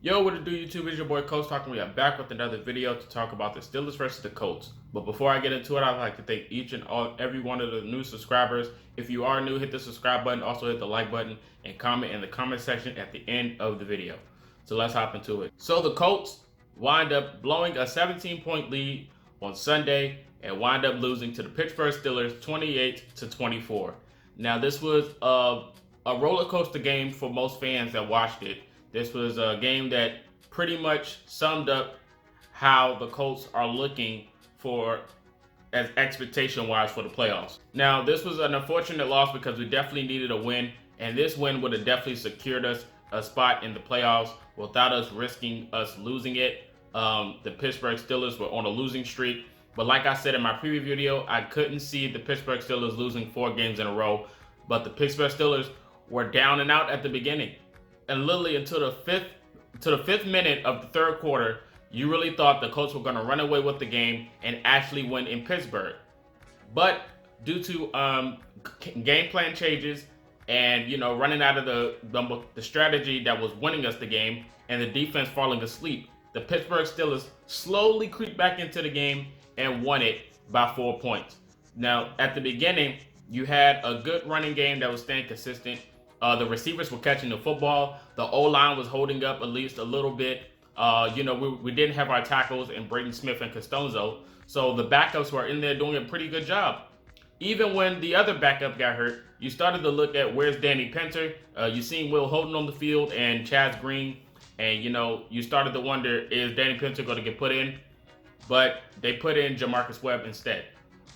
Yo, what it do, YouTube? It's your boy Colts talking. We are back with another video to talk about the Steelers versus the Colts. But before I get into it, I'd like to thank each and every one of the new subscribers. If you are new, hit the subscribe button, also hit the like button, and comment in the comment section at the end of the video. So let's hop into it. So the Colts wind up blowing a 17-point lead on Sunday and wind up losing to the Pittsburgh Steelers 28-24. Now this was a roller coaster game for most fans that watched it. This was a game that pretty much summed up how the Colts are looking for as expectation-wise for the playoffs. Now, this was an unfortunate loss because we definitely needed a win, and this win would have definitely secured us a spot in the playoffs without us risking us losing it. The Pittsburgh Steelers were on a losing streak, but like I said in my preview video, I couldn't see the Pittsburgh Steelers losing 4 games in a row, but the Pittsburgh Steelers were down and out at the beginning. And literally until the fifth minute of the third quarter, you really thought the Colts were going to run away with the game and actually win in Pittsburgh. But due to game plan changes and running out of the strategy that was winning us the game and the defense falling asleep, the Pittsburgh Steelers slowly creeped back into the game and won it by 4 points. Now, at the beginning, you had a good running game that was staying consistent. The receivers were catching the football. The O-line was holding up at least a little bit. We didn't have our tackles in Braden Smith and Costanzo, so the backups were in there doing a pretty good job. Even when the other backup got hurt, you started to look at where's Danny Pinter. You seen Will Houghton on the field and Chaz Green, and you started to wonder, is Danny Pinter going to get put in? But they put in Jamarcus Webb instead,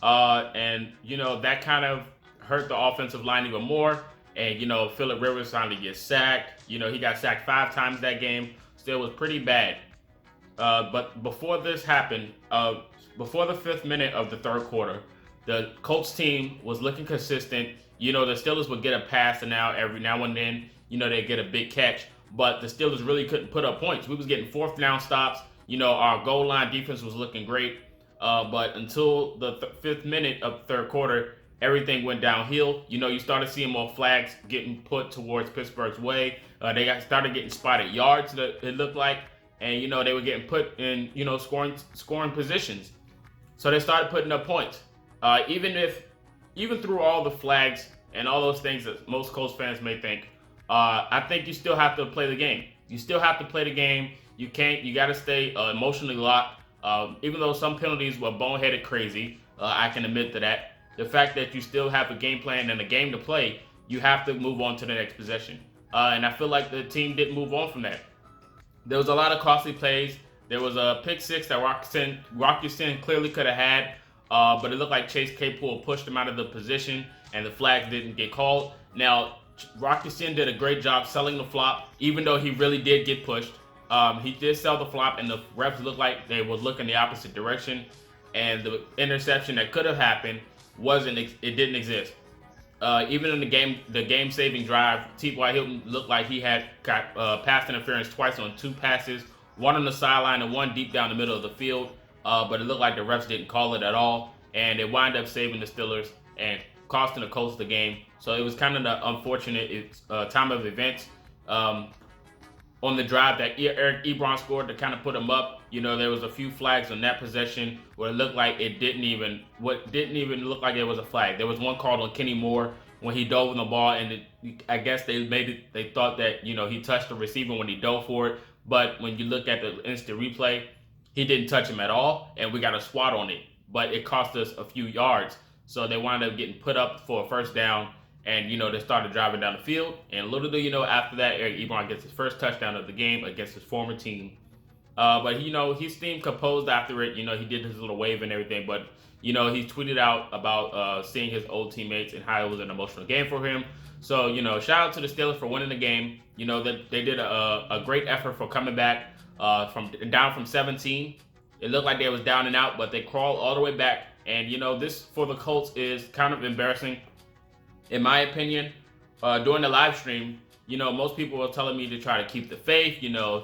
and that kind of hurt the offensive line even more. And Phillip Rivers finally gets sacked. He got sacked 5 times that game. Still was pretty bad. But before this happened, before the 5th minute of the third quarter, the Colts team was looking consistent. The Steelers would get a pass every now and then. They get a big catch. But the Steelers really couldn't put up points. We was getting 4th down stops. Our goal line defense was looking great. But until the 5th minute of the third quarter, everything went downhill. You started seeing more flags getting put towards Pittsburgh's way. They started getting spotted yards, it looked like, and they were getting put in scoring positions. So they started putting up points. Even through all the flags and all those things that most Colts fans may think, I think you still have to play the game. You still have to play the game. You got to stay emotionally locked. Even though some penalties were boneheaded crazy, I can admit to that. The fact that you still have a game plan and a game to play, you have to move on to the next possession. And I feel like the team didn't move on from that. There was a lot of costly plays. There was a pick 6 that Rocky Sin clearly could have had, but it looked like Chase Claypool pushed him out of the position and the flag didn't get called. Now, Rocky Sin did a great job selling the flop, even though he really did get pushed. He did sell the flop, and the refs looked like they were looking the opposite direction, and the interception that could have happened it didn't exist. Even in the game-saving drive, T.Y. Hilton looked like he had got pass interference twice on 2 passes, one on the sideline and one deep down the middle of the field. But it looked like the refs didn't call it at all, and it wound up saving the Steelers and costing the Colts the game. So it was kind of the unfortunate time of events. On the drive that Eric Ebron scored to kind of put him up, there was a few flags on that possession where it looked like it didn't even look like it was a flag. There was one called on Kenny Moore when he dove on the ball, and I guess they thought that he touched the receiver when he dove for it. But when you look at the instant replay, he didn't touch him at all, and we got a swat on it. But it cost us a few yards, so they wound up getting put up for a 1st down. And, they started driving down the field. And little do you know, after that, Eric Ebron gets his first touchdown of the game against his former team. But, he seemed composed after it. He did his little wave and everything. But, he tweeted out about seeing his old teammates and how it was an emotional game for him. So, shout out to the Steelers for winning the game. That they did a great effort for coming back down from 17. It looked like they was down and out, but they crawled all the way back. And, this for the Colts is kind of embarrassing. In my opinion, during the live stream, most people were telling me to try to keep the faith,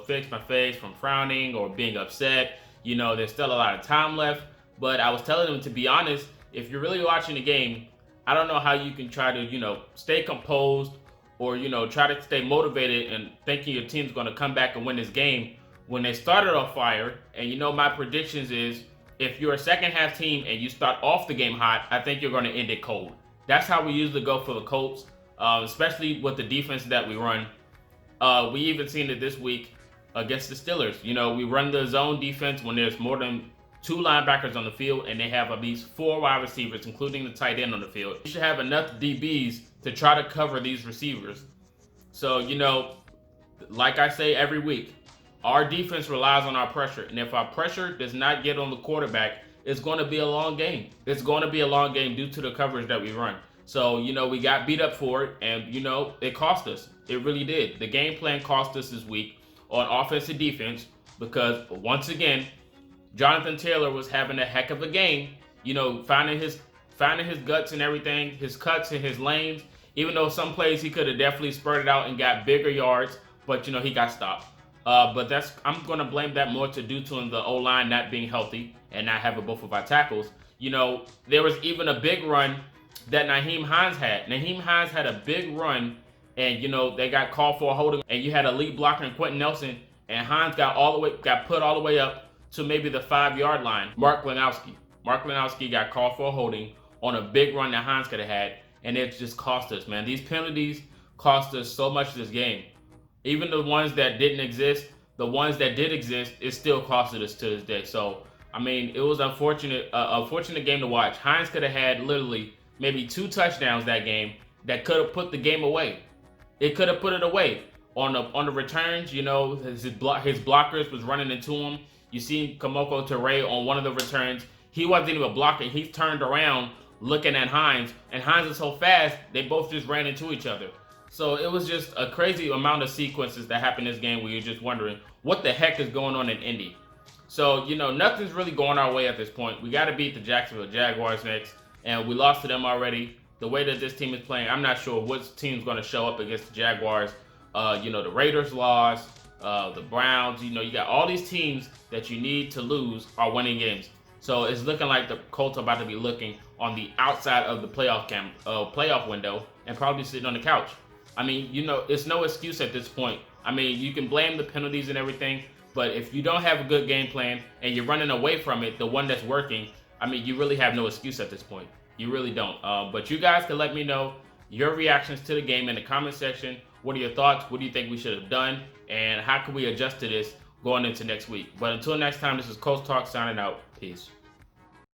fix my face from frowning or being upset. There's still a lot of time left. But I was telling them, to be honest, if you're really watching the game, I don't know how you can try to, stay composed or try to stay motivated and thinking your team's going to come back and win this game when they started off fire. And my predictions is, if you're a second half team and you start off the game hot, I think you're going to end it cold. That's how we usually go for the Colts, especially with the defense that we run. We even seen it this week against the Steelers. We run the zone defense when there's more than 2 linebackers on the field and they have at least 4 wide receivers, including the tight end on the field. You should have enough DBs to try to cover these receivers. So, like I say every week, our defense relies on our pressure. And if our pressure does not get on the quarterback, it's going to be a long game. It's going to be a long game due to the coverage that we run. So, we got beat up for it, and, it cost us. It really did. The game plan cost us this week on offense and defense because, once again, Jonathan Taylor was having a heck of a game, finding his guts and everything, his cuts and his lanes, even though some plays he could have definitely spurted out and got bigger yards, but, he got stopped. But I'm going to blame that more to due to the O-line not being healthy and not having both of our tackles. There was even a big run that Nyheim Hines had. Nyheim Hines had a big run, and they got called for a holding, and you had a lead blocker in Quentin Nelson, and Hines got put all the way up to maybe the 5-yard line. Mark Lanowski got called for a holding on a big run that Hines could have had, and it just cost us, man. These penalties cost us so much this game. Even the ones that didn't exist, the ones that did exist, it still costed us to this day. So, it was unfortunate game to watch. Hines could have had literally maybe 2 touchdowns that game that could have put the game away. It could have put it away. On the returns, his blockers was running into him. You see Kamoko Toure on one of the returns. He wasn't even blocking. He turned around looking at Hines, and Hines is so fast, they both just ran into each other. So it was just a crazy amount of sequences that happened in this game where you're just wondering, what the heck is going on in Indy? So, nothing's really going our way at this point. We got to beat the Jacksonville Jaguars next, and we lost to them already. The way that this team is playing, I'm not sure what team's going to show up against the Jaguars. The Raiders lost. The Browns, you got all these teams that you need to lose are winning games. So it's looking like the Colts are about to be looking on the outside of the playoff window and probably sitting on the couch. It's no excuse at this point. You can blame the penalties and everything, but if you don't have a good game plan and you're running away from it, the one that's working, you really have no excuse at this point. You really don't. But you guys can let me know your reactions to the game in the comment section. What are your thoughts? What do you think we should have done? And how can we adjust to this going into next week? But until next time, this is Colts Talk signing out. Peace.